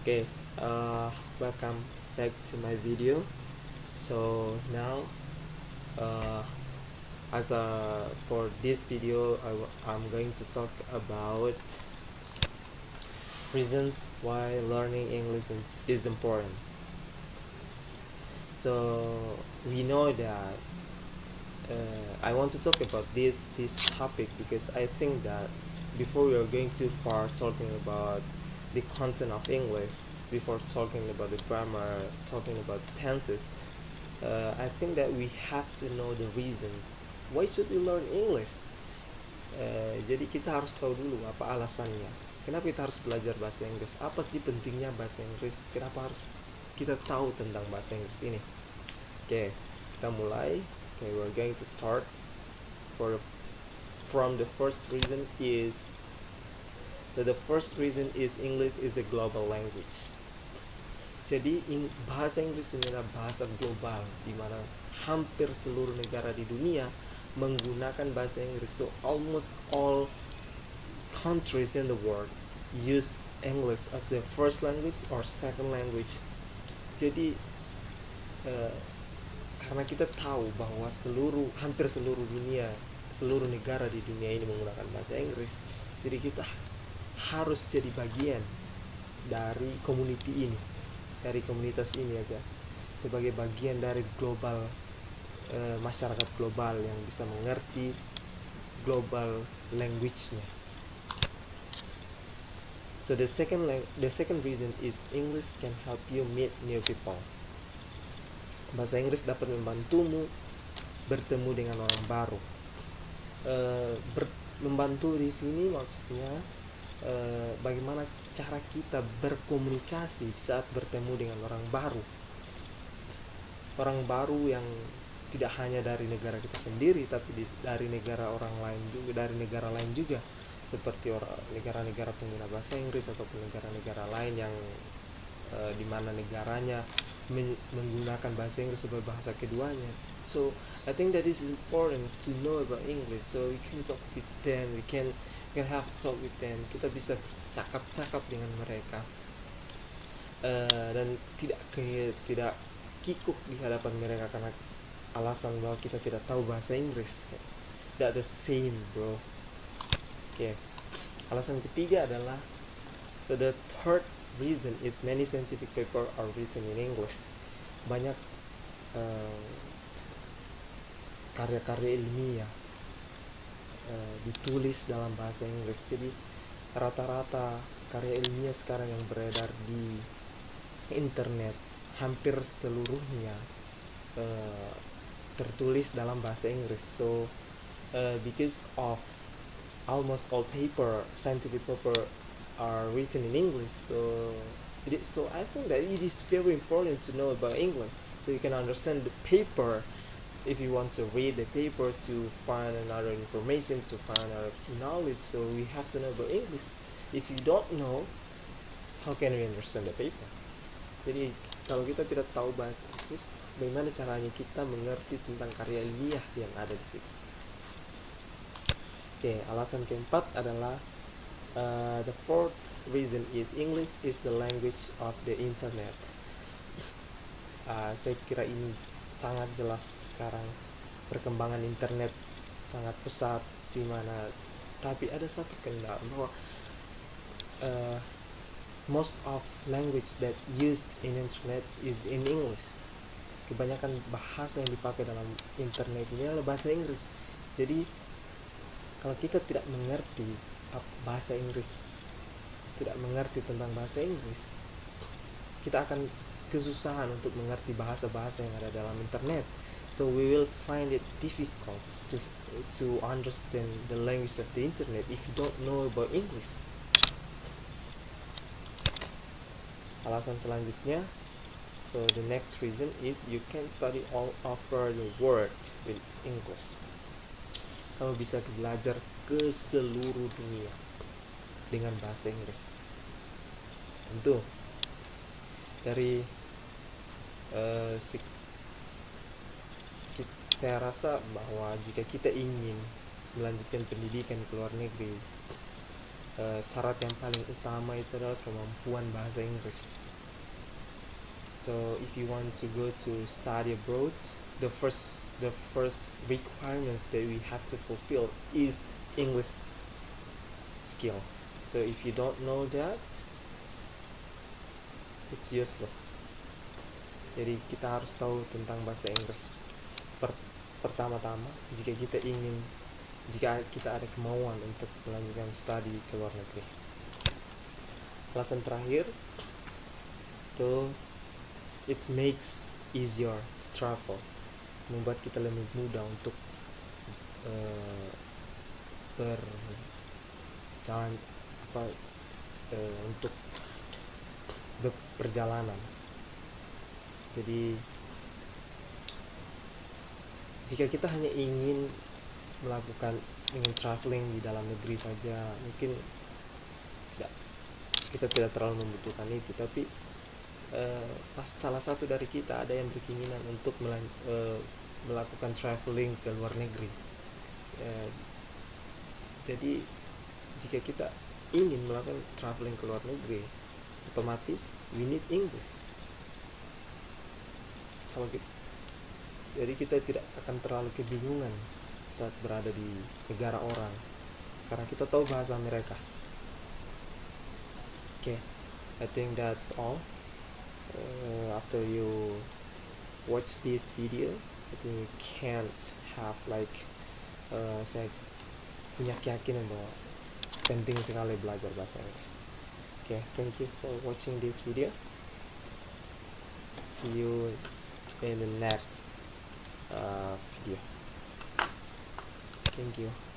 Okay, welcome back to my video. So now, uh, for this video, I'm going to talk about reasons why learning English is important. So we know that I want to talk about this topic because I think that before we are going too far talking about the content of English, before talking about the grammar, talking about tenses, I think that we have to know the reasons why should we learn English. Jadi kita harus tahu dulu apa alasannya. Kenapa kita harus belajar bahasa Inggris? Apa sih pentingnya bahasa Inggris? Kenapa harus kita tahu tentang bahasa Inggris ini? Oke, kita mulai. Okay, we're going to start for from the first reason is so the first reason is English is a global language. Jadi bahasa Inggris ini adalah bahasa global di mana hampir seluruh negara di dunia menggunakan bahasa Inggris. So almost all countries in the world use English as their first language or second language. Jadi karena kita tahu bahwa hampir seluruh dunia, seluruh negara di dunia ini menggunakan bahasa Inggris, jadi kita harus jadi bagian dari community ini, dari komunitas ini aja, sebagai bagian dari global, masyarakat global yang bisa mengerti global language-nya. So the second reason is English can help you meet new people. Bahasa Inggris dapat membantumu bertemu dengan orang baru. Membantu di sini maksudnya bagaimana cara kita berkomunikasi saat bertemu dengan orang baru. Orang baru yang tidak hanya dari negara kita sendiri, tapi dari negara orang lain juga, dari negara lain juga, seperti negara-negara pengguna bahasa Inggris ataupun negara-negara lain yang di mana negaranya menggunakan bahasa Inggris sebagai bahasa keduanya. So I think that is important to know about English, so we can talk with them, we can have talk with them. Kita bisa cakap-cakap dengan mereka, dan tidak kikuk di hadapan mereka karena alasan bahwa kita tidak tahu bahasa Inggris. That the same, bro. Okay. Alasan ketiga adalah, so the third reason is many scientific papers are written in English. Banyak karya-karya ilmiah ditulis dalam bahasa Inggris. Jadi rata-rata karya ilmiah sekarang yang beredar di internet hampir seluruhnya tertulis dalam bahasa Inggris. So because of almost all scientific paper are written in English, so I think that it is very important to know about English, so you can understand the paper. If you want to read the paper to find another information, to find another knowledge, so we have to know about English. If you don't know, how can we understand the paper? Jadi kalau kita tidak tahu bahasa Inggris, bagaimana caranya kita mengerti tentang karya ilmiah yang ada di situ? Oke, alasan keempat adalah the fourth reason is English is the language of the internet. Saya kira ini sangat jelas sekarang, perkembangan internet sangat pesat di mana, tapi ada satu kendala bahwa most of language that used in internet is in English. Kebanyakan bahasa yang dipakai dalam internet ini adalah bahasa Inggris. Jadi kalau kita tidak mengerti bahasa Inggris, tidak mengerti tentang bahasa Inggris, kita akan kesusahan untuk mengerti bahasa-bahasa yang ada dalam internet. So we will find it difficult to understand the language of the internet if you don't know about English. Alasan selanjutnya, so the next reason is you can study all over the world with English. Kamu bisa belajar ke seluruh dunia dengan bahasa Inggris. Tentu dari saya rasa bahwa jika kita ingin melanjutkan pendidikan ke luar negeri, syarat yang paling utama itu adalah kemampuan bahasa Inggris. So if you want to go to study abroad, the first requirements that we have to fulfill is English skill. So if you don't know that, it's useless. Jadi kita harus tahu tentang bahasa Inggris. Pertama-tama, jika kita ada kemauan untuk melanjutkan studi ke luar negeri. Alasan terakhir, itu it makes easier to travel, membuat kita lebih mudah untuk berjalan untuk berperjalanan. Jadi jika kita hanya ingin traveling di dalam negeri saja, mungkin kita tidak terlalu membutuhkan itu. Tapi salah satu dari kita ada yang berkeinginan untuk melakukan traveling ke luar negeri. Jadi jika kita ingin melakukan traveling ke luar negeri, otomatis we need English. Jadi kita tidak akan terlalu kebingungan saat berada di negara orang, karena kita tahu bahasa mereka. Okay, I think that's all. After you watch this video, I think you can't have saya punya keyakinan bahwa penting sekali belajar bahasa Inggris. Okay, thank you for watching this video. See you in the next video. Thank you.